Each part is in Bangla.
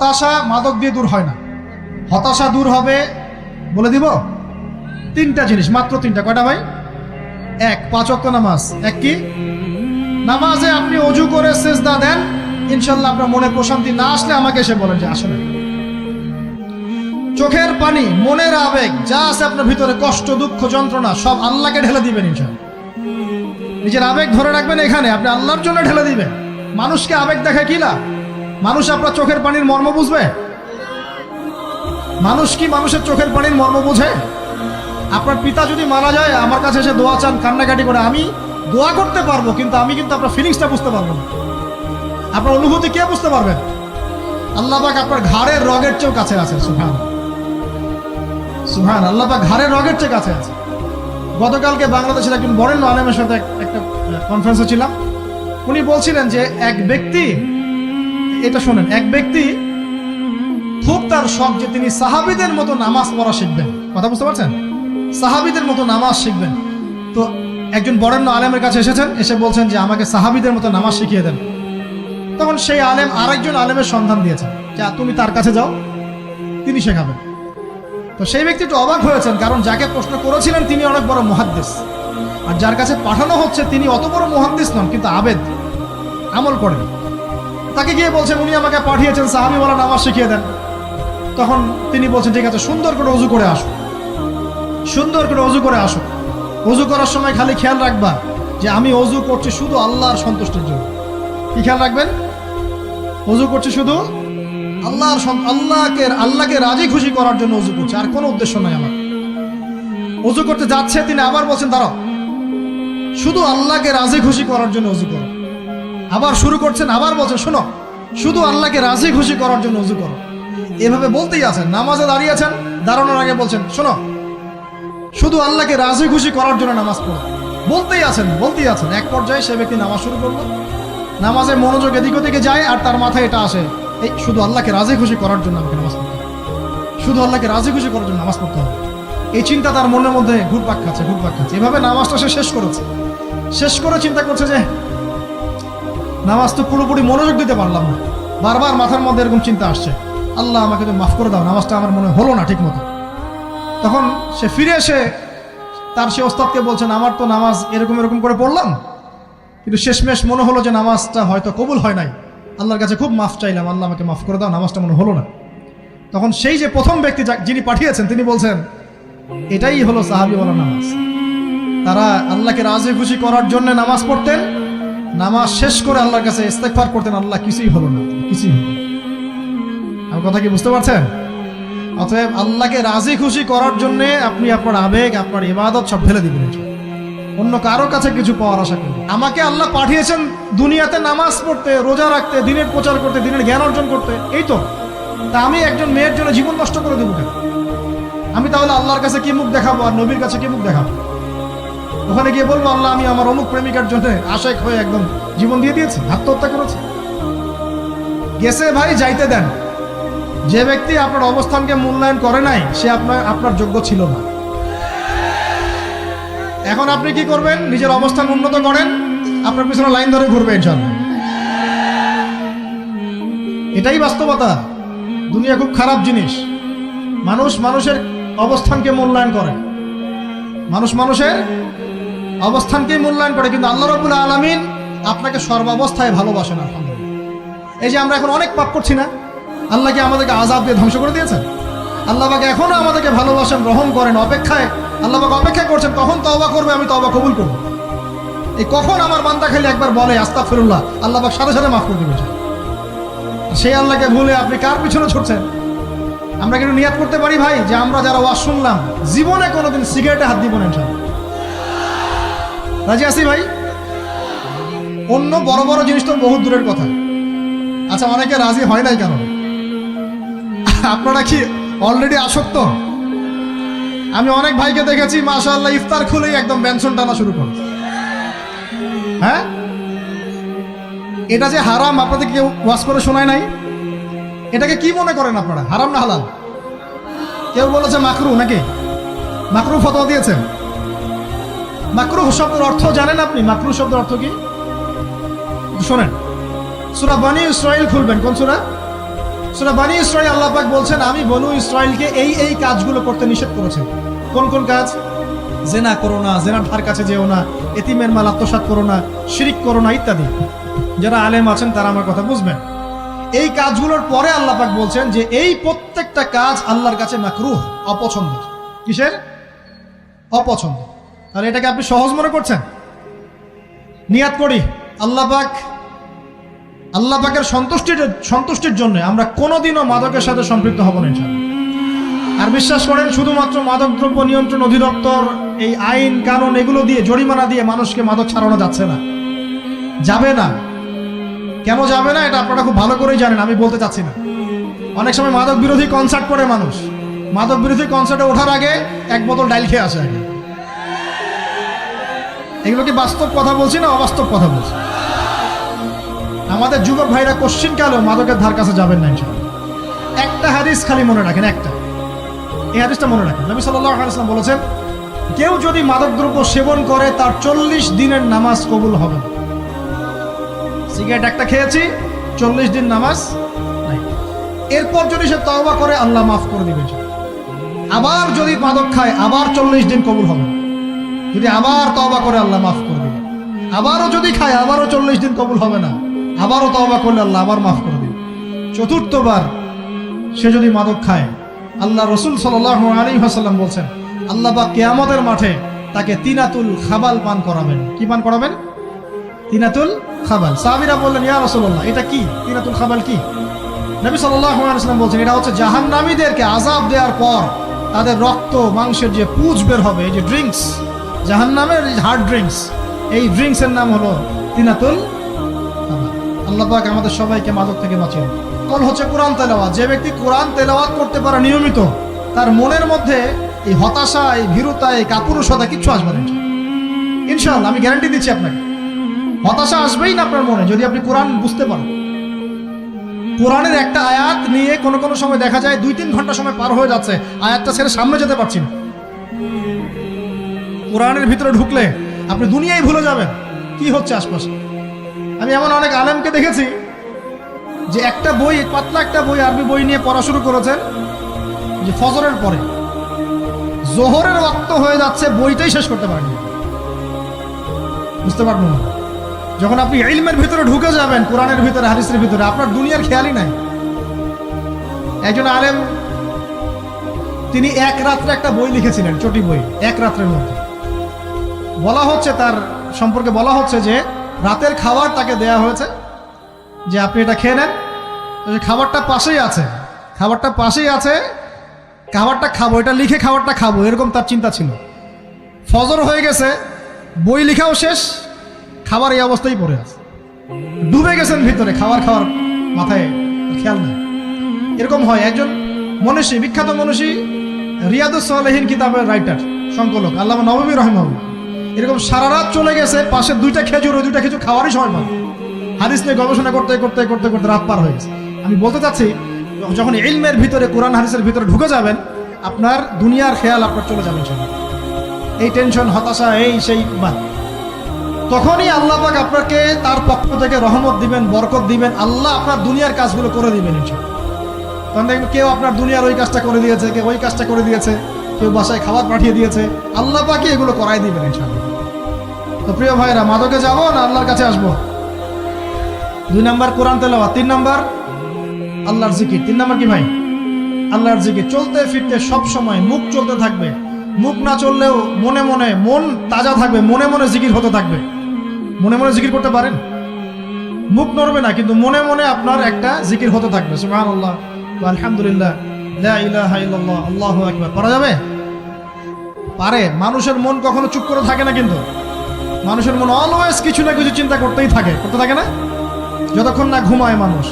হতাশা মাদক দিয়ে দূর হয় না। হতাশা দূর হবে, বলে দিব, 3টা জিনিস, মাত্র 3টা। কয়টা ভাই? 1, 5 ওয়াক্ত নামাজ। 1 কি? নামাজে আপনি অজু করে সিজদা দেন, ইনশাল্লাহ আপনার মনে প্রশান্তি না আসলে আমাকে এসে বলেন যে আসলে। চোখের পানি, মনের আবেগ যা আছে আপনার ভিতরে, কষ্ট, দুঃখ, যন্ত্রণা, সব আল্লাহকে ঢেলে দিবেন ইনশাল্লাহ। নিজের আবেগ ধরে রাখবেন এখানে, আপনি আল্লাহর জন্য ঢেলে দিবেন। মানুষকে আবেগ দেখা কি লাভ? মানুষ আপনার চোখের পানির মর্ম বুঝবে? মানুষ কি মানুষের চোখের পানির মর্ম বুঝে? আপনার পিতা যদি মারা যায়, আমার কাছে এসে দোয়া চান কান্নাকাটি করে, আমি দোয়া করতে পারবো, কিন্তু আমি কিন্তু আপনার ফিলিংসটা বুঝতে পারবো না। আপনার অনুভূতি কে বুঝতে পারবেন? আল্লাহ পাক আপনার ঘাড়ের রগের চেয়েও কাছে আছে। সুবহান সুবহান, আল্লাহ পাক ঘাড়ের রগের চেয়ে কাছে আছে। গতকালকে বাংলাদেশের একজন বরেণ্য আলেমের সাথে একটা কনফারেন্সে ছিলাম। উনি বলছিলেন যে এক ব্যক্তি, এটা শোনেন, এক ব্যক্তি খুব তার শখ যে তিনি সাহাবীদের মতো নামাজ পড়া শিখবেন। কথা বুঝতে পারছেন? সাহাবীদের মতো নামাজ শিখবেন। তো একজন বরেণ্য আলেমের কাছে এসেছেন, এসে বলছেন যে আমাকে সাহাবীদের মতো নামাজ শিখিয়ে দেন। তখন সেই আলেম আরেকজন আলেমের সন্ধান দিয়েছেন, যা তুমি তার কাছে যাও, তিনি শেখাবেন। তো সেই ব্যক্তি একটু অবাক হয়েছেন, কারণ যাকে প্রশ্ন করেছিলেন তিনি অনেক বড় মুহাদ্দিস, আর যার কাছে পাঠানো হচ্ছে তিনি অত বড় মুহাদ্দিস নন, কিন্তু আবেদ, আমল করেন। তাকে গিয়ে বলছেন উনি আমাকে পাঠিয়েছেন সাহাবী বলা নামাজ শিখিয়ে দেন। তখন তিনি বলছেন ঠিক আছে, সুন্দর করে ওযু করে আসো, সুন্দর করে ওযু করে আসো। ওযু করার সময় খালি খেয়াল রাখবা যে আমি ওযু করছি শুধু আল্লাহর সন্তুষ্টির জন্য। কি খেয়াল রাখবেন? ওযু করছি শুধু আল্লাহকে রাজি খুশি করার জন্য ওযু করছে, আর কোনো উদ্দেশ্য নাই আমার। ওযু করতে যাচ্ছে, তিনি আবার বলছেন দাঁড়াও, শুধু আল্লাহকে রাজি খুশি করার জন্য ওযু করো। আবার শুরু করছেন, আবার বলছেন শোনো, শুধু আল্লাহকে রাজি খুশি করার জন্য ওযু করো। এভাবে বলতেই আছেন, নামাজে দাঁড়িয়েছেন, দাঁড়ানোর আগে বলছেন শোনো, শুধু আল্লাহকে রাজি খুশি করার জন্য নামাজ পড়ো। বলতেই আছেন। এক পর্যায়ে সে ব্যক্তি নামাজ শুরু করলো, নামাজে মনোযোগ এদিক ওদিকে যায়, আর তার মাথায় এটা আসে, এই শুধু আল্লাহকে রাজি খুশি করার জন্য আমাকে নামাজ পড়তে হবে, শুধু আল্লাহকে রাজি খুশি করার জন্য নামাজ পড়তে হবে। এই চিন্তা তার মনের মধ্যে ঘুরপাক খাচ্ছে। এভাবে নামাজটা সে শেষ করে চিন্তা করছে যে নামাজ তো পুরোপুরি মনোযোগ দিতে পারলাম না। বারবার মাথার মধ্যে এরকম চিন্তা আসছে, আল্লাহ আমাকে তো মাফ করে দাও, নামাজটা আমার মনে হলো না ঠিক মতো। তখন সে ফিরে এসে তার সে ওস্তাদকে বলছেন আমার তো নামাজ এরকম করে পড়লাম, কিন্তু শেষমেশ মনে হলো যে নামাজটা হয়তো কবুল হয় নাই, আল্লাহর কাছে খুব মাফ চাইলাম, আল্লাহ আমাকে মাফ করে দাও, নামাজটা মনে হলো না। তখন সেই যে প্রথম ব্যক্তি যিনি পাঠিয়েছেন তিনি বলছেন এটাই হলো সাহাবী বলা নামাজ। তারা আল্লাহকে রাজি খুশি করার জন্য নামাজ পড়তেন, নামাজ শেষ করে আল্লাহর কাছে ইস্তেগফার করতেন, আল্লাহ কিছুই হলো না, কিছুই হলো না। আমার কথা কি বুঝতে পারছেন? অতএব আল্লাহকে রাজি খুশি করার জন্য আপনি আপনার আবেগ, আপনার ইবাদত সব ফেলে দিবেন, অন্য কারোর কাছে কিছু পাওয়ার আশা করি। আমাকে আল্লাহ পাঠিয়েছেন দুনিয়াতে নামাজ পড়তে, রোজা রাখতে, দিনের প্রচার করতে, দিনের জ্ঞান অর্জন করতে, এই তো। তা আমি একজন মেয়ের জন্য জীবন নষ্ট করে দেবো কেন? আমি তাহলে আল্লাহর কাছে কি মুখ দেখাবো, আর নবীর কাছে কি মুখ দেখাবো? ওখানে গিয়ে বলবো আল্লাহ আমি আমার অমুক প্রেমিকার জন্য আশেক হয়ে একদম জীবন দিয়ে দিয়েছি, আত্মহত্যা করেছি। গেছে ভাই, যাইতে দেন। যে ব্যক্তি আপনার অবস্থানকে মূল্যায়ন করে নাই সে আপনার যোগ্য ছিল না। এখন আপনি কি করবেন? নিজের অবস্থান উন্নত করেন, আপনার পিছনে লাইন ধরে ঘুরবে ইনশাআল্লাহ। এটাই বাস্তবতা। দুনিয়া খুব খারাপ জিনিস। মানুষের অবস্থানকে মূল্যায়ন করে, মানুষের অবস্থানকে মূল্যায়ন করে, কিন্তু আল্লাহ রাব্বুল আলামিন আপনাকে সর্বাবস্থায় ভালোবাসেন। আলহামদুলিল্লাহ। এই যে আমরা এখন অনেক পাপ করছি না, আল্লাহ কি আমাদেরকে আযাব দিয়ে ধ্বংস করে দিয়েছেন? আল্লাহ পাক এখনো আমাদেরকে ভালোবাসেন, রহম করেন, আল্লাহ পাক অপেক্ষা করছেন কখন তওবা করবে, আমি তওবা কবুল করব। এই কখন আমার বান্দা খালি একবার বলে আস্তাগফিরুল্লাহ, আল্লাহ পাক সাথে সাথে মাফ করে দিবেন। সেই আল্লাহকে ভুলে আপনি কার পিছনে ছুটছেন? আমরা কিন্তু নিয়াত করতে পারি ভাই যে আমরা যারা ওয়াজ শুনলাম জীবনে কোনোদিন সিগারেটে হাত দিব না ইনশাআল্লাহ। রাজি আছি ভাই? অন্য বড় বড় জিনিস তো বহুত দূরের কথা। আচ্ছা, অনেকে রাজি হয় নাই কেন? আপনারা কি অলরেডি আসক্ত? আমি অনেক ভাইকে দেখেছি মাশাআল্লাহ ইফতার খুলেই একদম বেনসন টানা শুরু করে। হ্যাঁ, এটা যে হারাম আপনাদের কেউ ওয়াজ করে শোনায় নাই? এটাকে কি মনে করেন আপনারা, হারাম না হালাল? কেউ বলেছে মাকরু, নাকি মাকরু ফতোয়া দিয়েছেন? মাকরু শব্দের অর্থ জানেন আপনি? মাকরু শব্দের অর্থ কি শোনেন, সূরা বনী ইসরাঈল খুলবেন। কোন সূরা? সূরা বনী ইসরাঈল আল্লাহ পাক বলছেন আমি বনু ইসরাইলকে এই কাজগুলো করতে নিষেধ করেছি। কোন কোন কাজ? জেনা করো না, জেনার ধার কাছে যেও না, এতিমের মাল আত্মসাৎ করো না, শিরিক করো না ইত্যাদি। যারা আলেম আছেন তারা আমার কথা বুঝবেন। এই কাজগুলোর পরে আল্লাহ পাক বলছেন যে এই প্রত্যেকটা কাজ আল্লাহর কাছে মাকরুহ, অপছন্দের। কিসের? অপছন্দ। তাহলে এটাকে আপনি সহজ মনে করছেন? নিয়াত করি আল্লাহ পাকের সন্তুষ্টির জন্য আমরা কোনোদিনও মাদকের সাথে সম্পৃক্ত হব না ইনশাআল্লাহ। আর বিশ্বাস করেন, শুধুমাত্র মাদকদ্রব্য নিয়ন্ত্রণ অধিদপ্তর এই আইন কানুন এগুলো দিয়ে, জরিমানা দিয়ে মানুষকে মাদক ছাড়ানো যাচ্ছে না, যাবে না। কেন যাবে না এটা আপনারা খুব ভালো করেই জানেন, আমি বলতে চাচ্ছি না। অনেক সময় মাদক বিরোধী কনসার্ট করে মানুষ, মাদক বিরোধী কনসার্টে ওঠার আগে এক বোতল ডাইল খেয়ে আসে আগে। এগুলো কি বাস্তব কথা বলছি না অবাস্তব কথা বলছি? আমাদের যুবক ভাইরা কোশ্চিন কালেও মাদকের ধার কাছে যাবেন না ইনশাআল্লাহ। একটা হাদিস খালি মনে রাখেন, একটা, এই হাদিসটা মনে রাখেন। নবী সাল্লাল্লাহু আলাইহি ওয়াসাল্লাম বলেছেন, কেউ যদি মাদকদ্রব্য সেবন করে তার 40 দিনের নামাজ কবুল হবে না। সিগারেট একটা খেয়েছি, 40 দিন নামাজ নাই। এরপর যদি সে তওবা করে আল্লাহ মাফ করে দিবেন। আবার যদি মাদক খায় আবার 40 দিন কবুল হবে না। যদি আবার তওবা করে আল্লাহ মাফ করে দিবেন। আবারও যদি খায় আবারও 40 দিন কবুল হবে না। আবারও তওবা করলে আল্লাহ আবার মাফ করে দিবেন। চতুর্থবার সে যদি মাদক খায়, আল্লাহ রাসূল সাল্লাল্লাহু আলাইহি ওয়াসাল্লাম বলছেন আল্লাহ পাক কিয়ামতের মাঠে তাকে তিনাতুল খাবাল পান করাবেন। কি পান করাবেন? তিনাতুল খাবাল। সাহাবীরা বললেন, ইয়া রাসূলুল্লাহ, এটা কি তিনাতুল খাবাল? কি? নবী সাল্লাল্লাহু আলাইহি ওয়াসাল্লাম বলছেন, এটা হচ্ছে জাহান্নামীদেরকে আযাব দেওয়ার পর তাদের রক্ত মাংসের যে পুঁজ বের হবে, এই যে ড্রিঙ্কস, জাহান্নামের হার্ড ড্রিঙ্কস, এই ড্রিঙ্কসের নাম হলো তিনাতুল খাবাল। আল্লাহ পাক আমাদের সবাইকে মাদক থেকে বাঁচিয়ে দিন। আমল হচ্ছে কোরআন তেলাওয়াত। যে ব্যক্তি কোরআন তেলাওয়াত করতে পারে নিয়মিত, তার মনের মধ্যে এই হতাশা, এই ভীরুতা, এই কাপুরুষতা কিচ্ছু আসবে না ইনশাআল্লাহ। আমি গ্যারান্টি দিচ্ছি আপনাকে, হতাশা আসবেই না আপনার মনে যদি আপনি কোরআন বুঝতে পারেন। কোরআনের একটা আয়াত নিয়ে কোনো সময় দেখা যায় 2-3 ঘন্টা সময় পার হয়ে যাচ্ছে, আয়াতটা ছেড়ে সামনে যেতে পারছি না। কোরআনের ভিতরে ঢুকলে আপনি দুনিয়ায় ভুলে যাবেন কি হচ্ছে আশপাশে। আমি এমন অনেক আলেমকে দেখেছি যে একটা বই, পাতলা একটা বই, আরবি বই নিয়ে পড়া শুরু করেছেন, যে ফজরের পরে জোহরের ওয়াক্ত হয়ে যাচ্ছে, বইটাই শেষ করতে পারেনি। বুঝতে পারবেন না, যখন আপনি ইলমের ভিতরে ঢুকে যাবেন, কোরআনের ভিতরে, হাদিসের ভিতরে, আপনার দুনিয়ার খেয়ালই নাই। একজন আলেম, তিনি এক রাত্রে একটা বই লিখেছিলেন, চটি বই, এক রাত্রের মধ্যে। বলা হচ্ছে, তার সম্পর্কে বলা হচ্ছে যে রাতের খাবার তাকে দেয়া হয়েছে, যে আপনি এটা খেয়ে নেন। খাবারটা পাশেই আছে, খাবারটা খাবো, এটা লিখে খাবারটা খাবো, এরকম তার চিন্তা ছিল। ফজর হয়ে গেছে, বই লিখাও শেষ, খাবার এই অবস্থায় পড়ে আছে, ডুবে গেছেন ভিতরে, খাওয়ার মাথায় খেয়াল নাই। এরকম হয়। একজন মনীষী, বিখ্যাত মনীষী, রিয়াদুস সালেহিন কিতাবের রাইটার, সংকলক আল্লামা নববী রাহিমাহুল্লাহ, এরকম সারা রাত চলে গেছে, পাশে 2টা খেজুর, ওই 2টা খেজুর খাওয়ারই সময় পান। হাদিস নিয়ে গবেষণা করতে রাত পার হয়ে গেছে। আমি বলতে চাচ্ছি, যখন ইলমের ভিতরে, কোরআন হাদিসের ভিতরে ঢুকে যাবেন, আপনার দুনিয়ার খেয়াল আপনার চলে যাবেন সব। এই টেনশন, হতাশা, এই সেই বাদ। তখনই আল্লাহ পাক আপনাকে তার পক্ষ থেকে রহমত দিবেন, বরকত দিবেন, আল্লাহ আপনার দুনিয়ার কাজগুলো করে দিবেন ইনশাআল্লাহ। তখন দেখবেন কেউ আপনার দুনিয়ার ওই কাজটা করে দিয়েছে, কেউ ওই কাজটা করে দিয়েছে, কেউ বাসায় খাবার পাঠিয়ে দিয়েছে, আল্লাহ পাকই এগুলো করাই দিবেন ইনশাআল্লাহ। তো প্রিয় ভাইরা, মাদকে যাবো না আল্লাহর কাছে আসবো? 2 নাম্বার কোরআন তেলাওয়াত, 3 নাম্বার আল্লাহর জিকির। 3 নাম্বার কি ভাই? আল্লাহর জিকির। চলতে ফিরতে সব সময় মুখ চলতে থাকবে, মুখ না চললেও মনে মনে মন তাজা থাকবে, মনে মনে জিকির হতে থাকবে। মনে মনে জিকির করতে পারেন? মুখ নড়বে না, কিন্তু মনে মনে আপনার একটা জিকির হতে থাকবে, সুবহানাল্লাহ, আলহামদুলিল্লাহ, লা ইলাহা ইল্লাল্লাহ, আল্লাহু আকবার। পারা যাবে? পারে। মানুষের মন কখনো চুপ করে থাকে না, কিন্তু মানুষের মন অলওয়েজ কিছু না কিছু চিন্তা করতে থাকে না, যতক্ষণ না ঘুমায় মানুষ।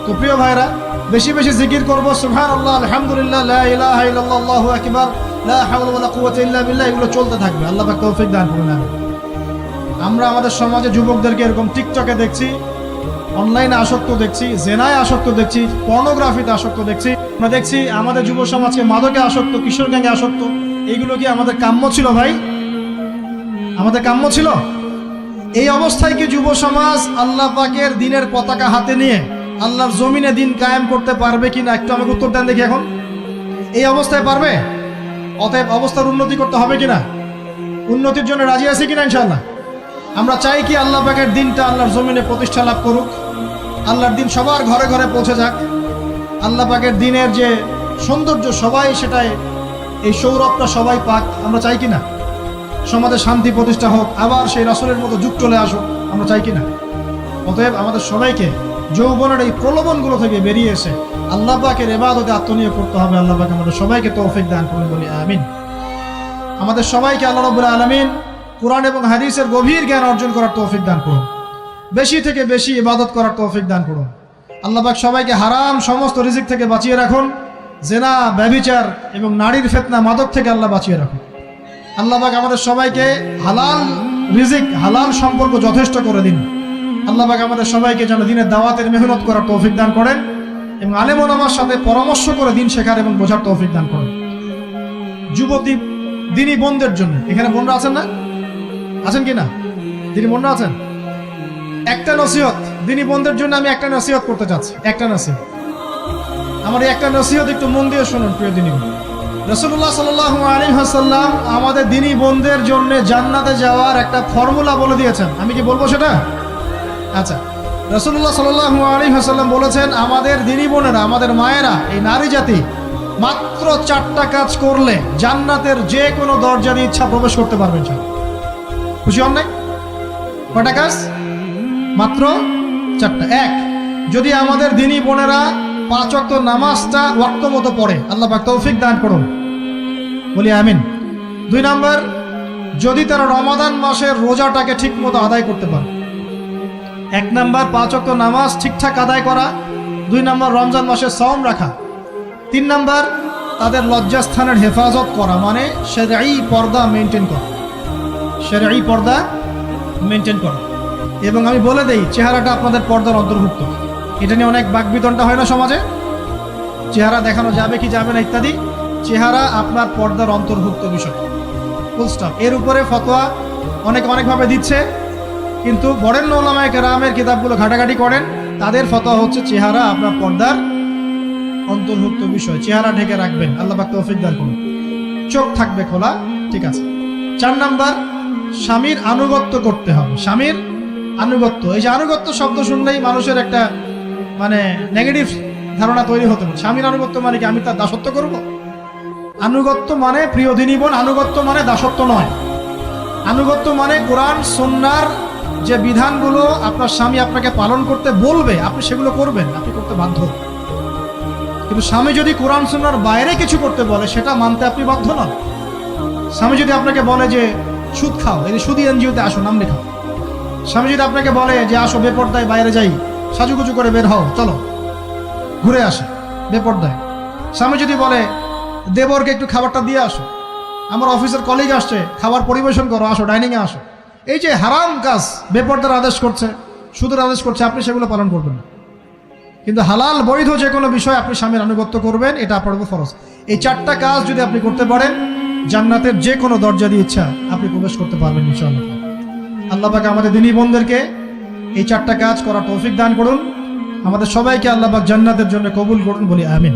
তো প্রিয় ভাইরা, বেশি বেশি জিকির করবো, সুবহানাল্লাহ, আলহামদুলিল্লাহ, লা ইলাহা ইল্লাল্লাহ, আল্লাহু আকবার, লা হাওলা ওয়ালা কুওয়াতা ইল্লা বিল্লাহ, এগুলো চলতে থাকবে। আল্লাহ পাক তৌফিক দান করুন। আমরা আমাদের সমাজে যুবকদেরকে এরকম টিকটকে দেখছি, অনলাইনে আসক্ত দেখছি, জেনায় আসক্ত দেখছি, পর্নোগ্রাফিতে আসক্ত দেখছি। আমরা দেখছি আমাদের যুব সমাজকে মাদকে আসক্ত, কিশোর গ্যাংয়ে আসক্ত। এইগুলো কি আমাদের কাম্য ছিল ভাই? আমাদের কাম্য ছিল? এই অবস্থায় কি যুব সমাজ আল্লাহ পাকের দ্বীনের পতাকা হাতে নিয়ে আল্লাহর জমিনে দিন কায়েম করতে পারবে কিনা একটু আমাকে উত্তর দেন দেখি। এখন এই অবস্থায় পারবে? অতএব অবস্থার উন্নতি করতে হবে কিনা? উন্নতির জন্য রাজি আছি কিনা ইনশাআল্লাহ? আমরা চাই কি আল্লাহ পাকের দিনটা আল্লাহর জমিনে প্রতিষ্ঠা লাভ করুক, আল্লাহর দিন সবার ঘরে ঘরে পৌঁছে যাক, আল্লাহ পাকের দিনের যে সৌন্দর্য সবাই সেটাই, এই সৌরভটা সবাই পাক। আমরা চাই কিনা সমাজে শান্তি প্রতিষ্ঠা হোক, আবার সেই রাসূলের মতো যুগ চলে আসুক? আমরা চাই কিনা? অতএব আমাদের সবাইকে যৌবনের এই প্রলোভনগুলো থেকে বেরিয়ে এসে আল্লাহ পাকের ইবাদতে আত্মনিয়োগ করতে হবে। আল্লাহ পাক আমাদের সবাইকে তৌফিক দান করুন, বলি আমিন। আমাদের সবাইকে আল্লাহ রাব্বুল আলামিন কুরআন এবং হাদিসের গভীর জ্ঞান অর্জন করার তৌফিক দান করুন, বেশি থেকে বেশি ইবাদত করার তৌফিক দান করুন। আল্লাহ পাক সবাইকে হারাম সমস্ত রিজিক থেকে বাঁচিয়ে রাখুন, জেনা, ব্যভিচার এবং নারীর ফিতনা, মাদক থেকে আল্লাহ বাঁচিয়ে রাখুন। আল্লাহ পাক আমাদের সবাইকে হালাল রিজিক, হালাল সম্পর্ক যথেষ্ট করে দিন। আল্লাহ পাক আমাদের সবাইকে যেন দিনের দাওয়াতের মেহনত করার তৌফিক দান করেন এবং আলেম ওলামার সাথে পরামর্শ করে দিন শেখার এবং বোঝার তৌফিক দান করেন। যুবতী দিনী বোনদের জন্য, এখানে বোনরা আছেন না? আছেন কি না? দিনী বোনরা আছেন? একটা নসিহত দিনী বোনদের জন্য আমি একটা নসিহত করতে চাচ্ছি, একটা নসিহত। আমার এই একটা নসিহত একটু মন দিয়ে শুনুন প্রিয় দিনী বোন। রাসূলুল্লাহ সাল্লাল্লাহু আলাইহি ওয়াসাল্লাম আমাদের দিনী বোনদের জন্য জান্নাতে যাওয়ার একটা ফর্মুলা বলে দিয়েছেন। আমি কি বলবো সেটা? আচ্ছা, রাসূলুল্লাহ সাল্লাল্লাহু আলাইহি ওয়াসাল্লাম বলেছেন আমাদের দিনী বোনেরা, আমাদের মায়েরা, এই নারী জাতি মাত্র 4টা কাজ করলে জান্নাতের যে কোনো দরজা দিয়ে ইচ্ছা প্রবেশ করতে পারবেন। খুশি হন নাই? কয়টা কাজ? মাত্র 4টা। এক, যদি আমাদের দিনী বোনেরা 5 ওয়াক্ত নামাজটা ওয়াক্ত মতো পড়ে, আল্লাহ পাক তৌফিক দান করুন, বলি আমিন। 2 নাম্বার, যদি তারা রমাদান মাসের রোজাটাকে ঠিক মতো আদায় করতে পারে। 1 নাম্বার 5 ওয়াক্ত নামাজ ঠিকঠাক আদায় করা, 2 নাম্বার রমজান মাসে সওম রাখা, 3 নাম্বার তাদের লজ্জাস্থানের হেফাজত করা, মানে শরঈ পর্দা মেনটেন করা, শরঈ পর্দা মেনটেন করা। এবং আমি বলে দেই, চেহারাটা আপনাদের পর্দার অন্তর্ভুক্ত। এটা নিয়ে অনেক বাকবিতণ্ডা হয় না সমাজে, চেহারা দেখানো যাবে কি যাবে না ইত্যাদি। চেহারা আপনার পর্দার অন্তর্ভুক্ত বিষয়, ফুল স্টপ। এর উপরে ফতোয়া অনেকভাবে দিচ্ছে, কিন্তু বরেণ্য উলামায়ে কেরামের কিতাবগুলো ঘাটাঘাটি করেন, তাদের ফতোয়া হচ্ছে চেহারা আপনার পর্দার অন্তর্ভুক্ত বিষয়, চেহারা ঢেকে রাখবেন। আল্লাহ পাক তৌফিক দান করুন। চোখ থাকবে খোলা, ঠিক আছে। 4 নাম্বার, স্বামীর আনুগত্য করতে হবে। স্বামীর আনুগত্য, এই যে আনুগত্য শব্দ শুনলেই মানুষের একটা মানে নেগেটিভ ধারণা তৈরি হতে পারে। স্বামীর আনুগত্য মানে কি আমি তার দাসত্ব করব? আনুগত্য মানে, প্রিয় দিনী বোন, আনুগত্য মানে দাসত্ব নয়। আনুগত্য মানে কোরআন সুন্নাহর যে বিধানগুলো আপনার স্বামী আপনাকে পালন করতে বলবে, আপনি সেগুলো করবেন, আপনি করতে বাধ্য। কিন্তু স্বামী যদি কোরআন সুন্নাহর বাইরে কিছু করতে বলে, সেটা মানতে আপনি বাধ্য নন। স্বামী যদি আপনাকে বলে যে সুদ খাও, এই সুদি এনজিওতে আসো, নাম লেখাও। স্বামী যদি আপনাকে বলে যে আসো বেপর্দায় বাইরে যাই, সাজুগুজু করে বের হও, চলো ঘুরে আসে বেপর্দায়। স্বামী যদি বলে দেবরকে একটু খাবারটা দিয়ে আসো, আমার অফিসের কলিগ আসছে, খাবার পরিবেশন করো, আসো ডাইনিংয়ে আসো, এই যে হারাম কাজ, বেপর্দার আদেশ করছে, সুদের আদেশ করছে, আপনি সেগুলো পালন করবেন না। কিন্তু হালাল বৈধ যে কোনো বিষয় আপনি স্বামীর আনুগত্য করবেন, এটা আপনার উপর ফরজ। এই 4টা কাজ যদি আপনি করতে পারেন, জান্নাতের যে কোনো দরজা দিয়ে ইচ্ছা আপনি প্রবেশ করতে পারবেন ইনশাআল্লাহ। আল্লাহ পাক আমাদের দিনী বোনদেরকে এই 4টা কাজ করার তৌফিক দান করুন। আমাদের সবাইকে আল্লাহ পাক জান্নাতের জন্য কবুল করুন, বলি আমিন।